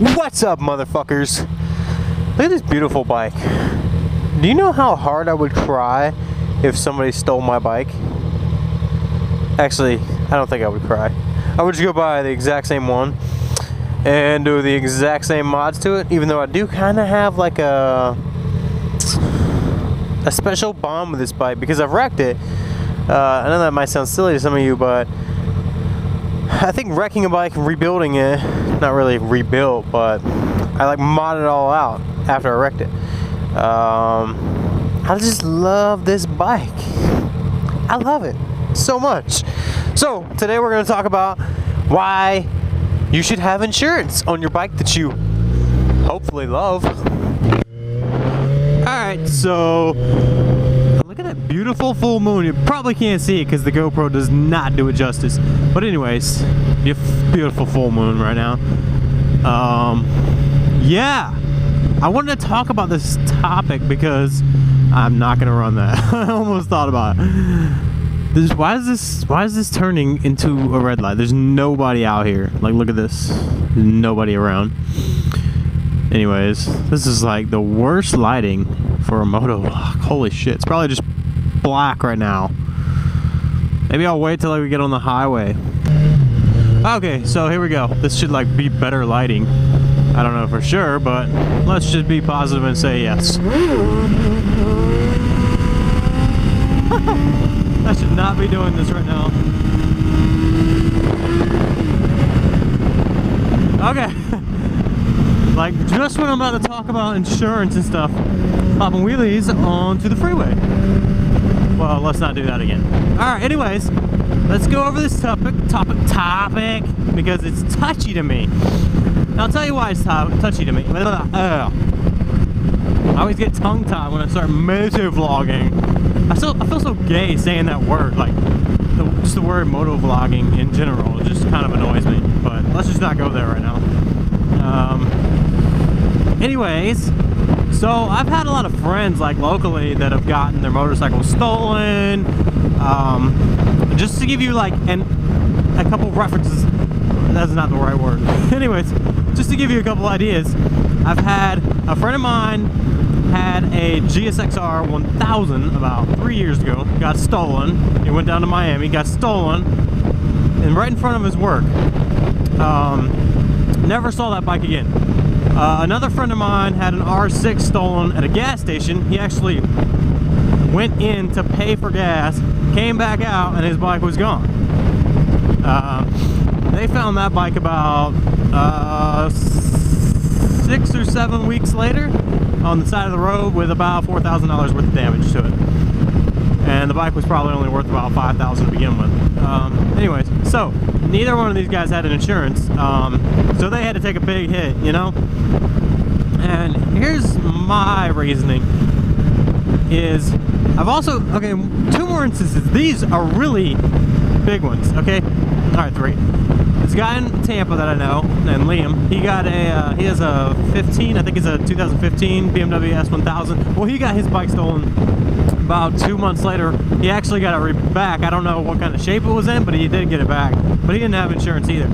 What's up, motherfuckers? Look at this beautiful bike. Do you know how hard I would cry if somebody stole my bike? Actually, I don't think I would cry. I would just go buy the exact same one and do the exact same mods to it, even though I do kind of have like a special bond with this bike because I've wrecked it. I know that might sound silly to some of you, but I think wrecking a bike and rebuilding it, not really rebuilt, but I like modded it all out after I wrecked it. I just love this bike. I love it so much. So today we're going to talk about why you should have insurance on your bike that you hopefully love. Alright, so look at that beautiful full moon. You probably can't see it because the GoPro does not do it justice. But anyways, beautiful full moon right now. Yeah, I wanted to talk about this topic because I'm not gonna run that. I almost thought about it. Why is this turning into a red light? There's nobody out here. Like, look at this. There's nobody around. Anyways, this is like the worst lighting for a moto vlog. Holy shit, it's probably just black right now. Maybe I'll wait till we get on the highway. Okay, so here we go. This should like be better lighting. I don't know for sure, but let's just be positive and say yes. I should not be doing this right now. Okay. Like, just when I'm about to talk about insurance and stuff, popping wheelies onto the freeway. Well, let's not do that again. Alright, anyways, let's go over this topic, because it's touchy to me. Now, I'll tell you why it's touchy to me. I always get tongue-tied when I start moto vlogging. I feel so gay saying that word, like, just the word moto vlogging in general. It just kind of annoys me, but let's just not go there right now. Anyways, so I've had a lot of friends, like, locally that have gotten their motorcycles stolen. Just to give you, like, a couple references. That's not the right word. Anyways, just to give you a couple ideas, I've had a friend of mine had a GSXR 1000 about 3 years ago, got stolen. He went down to Miami, got stolen, and right in front of his work. Never saw that bike again. Another friend of mine had an R6 stolen at a gas station. He actually went in to pay for gas, came back out, and his bike was gone. They found that bike about 6 or 7 weeks later on the side of the road with about $4,000 worth of damage to it. And the bike was probably only worth about $5,000 to begin with. Anyways, so neither one of these guys had an insurance, so they had to take a big hit, you know? And here's my reasoning is, I've also, okay, 2 more instances. These are really big ones, okay? Alright, 3. This guy in Tampa that I know, and Liam, he got a, he has a 15, I think it's a 2015 BMW S1000. Well, he got his bike stolen about 2 months later. He actually got it back. I don't know what kind of shape it was in, but he did get it back. But he didn't have insurance either.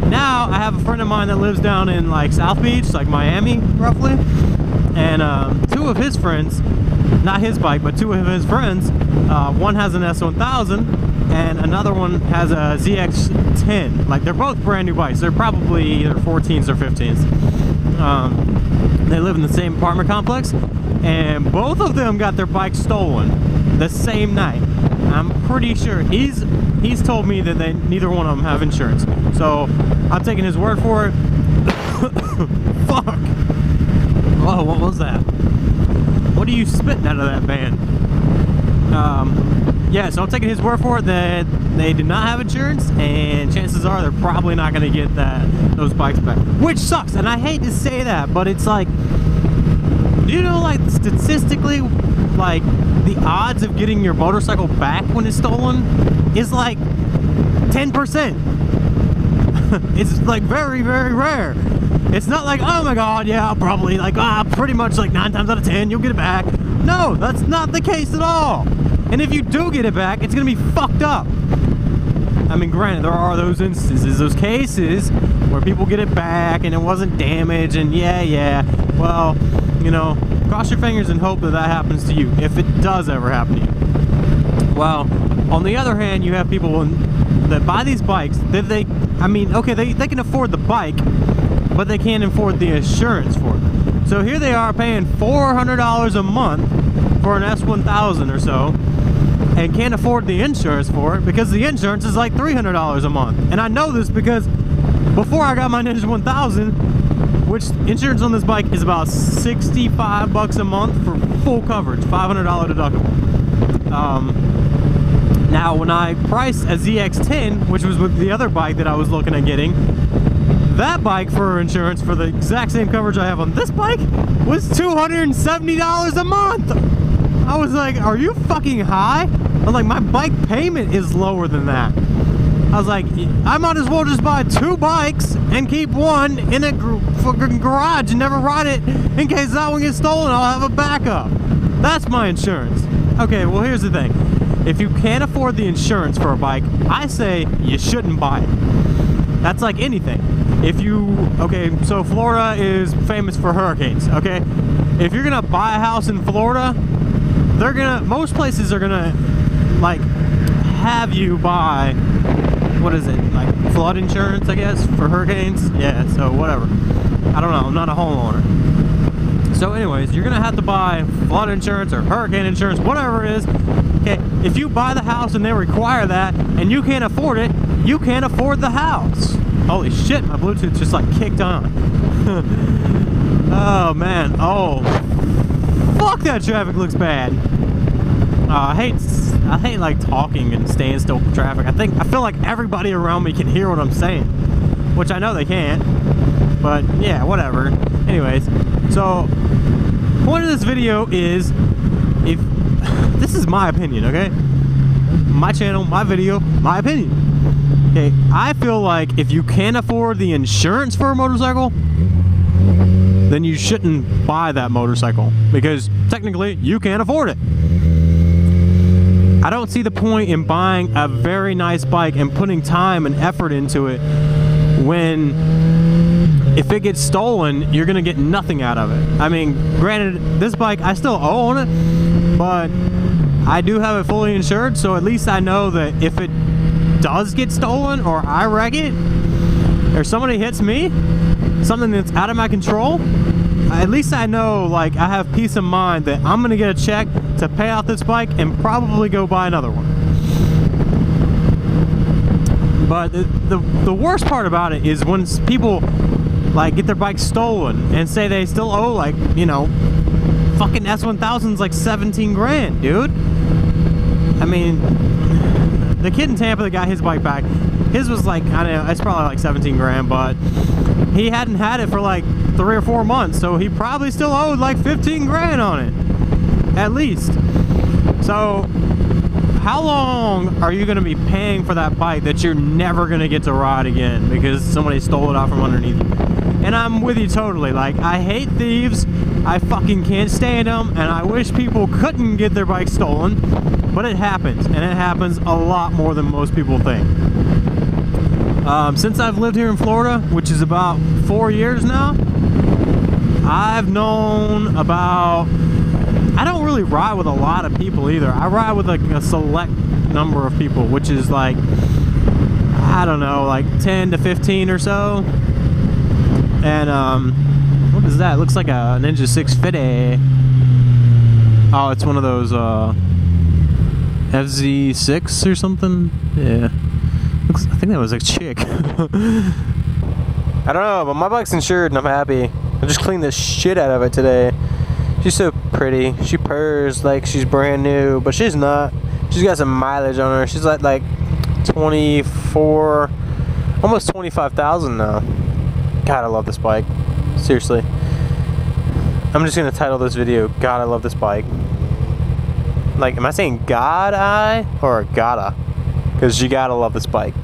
Now, I have a friend of mine that lives down in like South Beach, like Miami, roughly. And 2 of his friends, not his bike, but 2 of his friends, one has an S1000 and another one has a ZX10. Like, they're both brand new bikes. They're probably either 14s or 15s. They live in the same apartment complex, and both of them got their bikes stolen the same night. I'm pretty sure he's told me that neither one of them have insurance. So I'm taking his word for it. Fuck. Oh, what was that? What are you spitting out of that van? Yeah, so I'm taking his word for it that they do not have insurance, and chances are they're probably not going to get those bikes back. Which sucks, and I hate to say that, but it's like, do you know, like, statistically, like, the odds of getting your motorcycle back when it's stolen is like 10%. It's like very, very rare. It's not like, oh my god, yeah, I'll probably, like, pretty much like 9 times out of 10 you'll get it back. No, that's not the case at all. And if you do get it back, it's gonna be fucked up. I mean, granted, there are those instances, those cases where people get it back and it wasn't damaged, and yeah, well, you know, cross your fingers and hope that that happens to you, if it does ever happen to you. Well, on the other hand, you have people that buy these bikes that they can afford the bike, but they can't afford the insurance for it. So here they are paying $400 a month for an S1000 or so, and can't afford the insurance for it because the insurance is like $300 a month. And I know this because before I got my Ninja 1000, which insurance on this bike is about 65 bucks a month for full coverage, $500 deductible. Now when I priced a ZX10, which was with the other bike that I was looking at getting, that bike for insurance for the exact same coverage I have on this bike was $270 a month. I was like, are you fucking high? I was like, my bike payment is lower than that. I was like, I might as well just buy 2 bikes and keep one in a fucking garage and never ride it in case that one gets stolen. I'll have a backup. That's my insurance. Okay, well here's the thing. If you can't afford the insurance for a bike, I say you shouldn't buy it. That's like anything. Okay, so Florida is famous for hurricanes, okay? If you're gonna buy a house in Florida, most places are gonna, like, have you buy, what is it, like flood insurance, I guess, for hurricanes? Yeah, so whatever. I don't know, I'm not a homeowner. So anyways, you're gonna have to buy flood insurance or hurricane insurance, whatever it is. Okay, if you buy the house and they require that, and you can't afford it, you can't afford the house. Holy shit, my Bluetooth just like kicked on. Oh man, oh. Fuck, that traffic looks bad. I hate like talking and standstill traffic. I feel like everybody around me can hear what I'm saying, which I know they can't, but yeah, whatever. Anyways, so point of this video is, if this is my opinion, okay? My channel, my video, my opinion. Okay, I feel like if you can't afford the insurance for a motorcycle, then you shouldn't buy that motorcycle because technically you can't afford it. I don't see the point in buying a very nice bike and putting time and effort into it when if it gets stolen, you're gonna get nothing out of it. I mean, granted, this bike I still own it, but I do have it fully insured, so at least I know that if it does get stolen or I wreck it or somebody hits me, something that's out of my control, at least I know, like, I have peace of mind that I'm gonna get a check to pay off this bike and probably go buy another one. But the worst part about it is when people like get their bike stolen and say they still owe, like, you know, fucking S1000's like 17 grand, dude. I mean, the kid in Tampa that got his bike back, his was like, I don't know, it's probably like 17 grand, but he hadn't had it for like 3 or 4 months, so he probably still owed like 15 grand on it, at least. So how long are you going to be paying for that bike that you're never going to get to ride again because somebody stole it off from underneath you? And I'm with you totally. Like, I hate thieves, I fucking can't stand them, and I wish people couldn't get their bikes stolen, but it happens, and it happens a lot more than most people think. Since I've lived here in Florida, which is about 4 years now, I've known about, I don't really ride with a lot of people either. I ride with like a select number of people, which is like, I don't know, like 10 to 15 or so. And what is that? It looks like a Ninja 650. Oh, it's one of those FZ6 or something. Yeah, I think that was a chick. I don't know, but my bike's insured and I'm happy. I just cleaned the shit out of it today. She's so pretty. She purrs like she's brand new, but she's not. She's got some mileage on her. She's at like 24, almost 25,000 now. God, I love this bike. Seriously. I'm just gonna title this video, God, I love this bike. Like, am I saying God I or gotta? Because you gotta love this bike.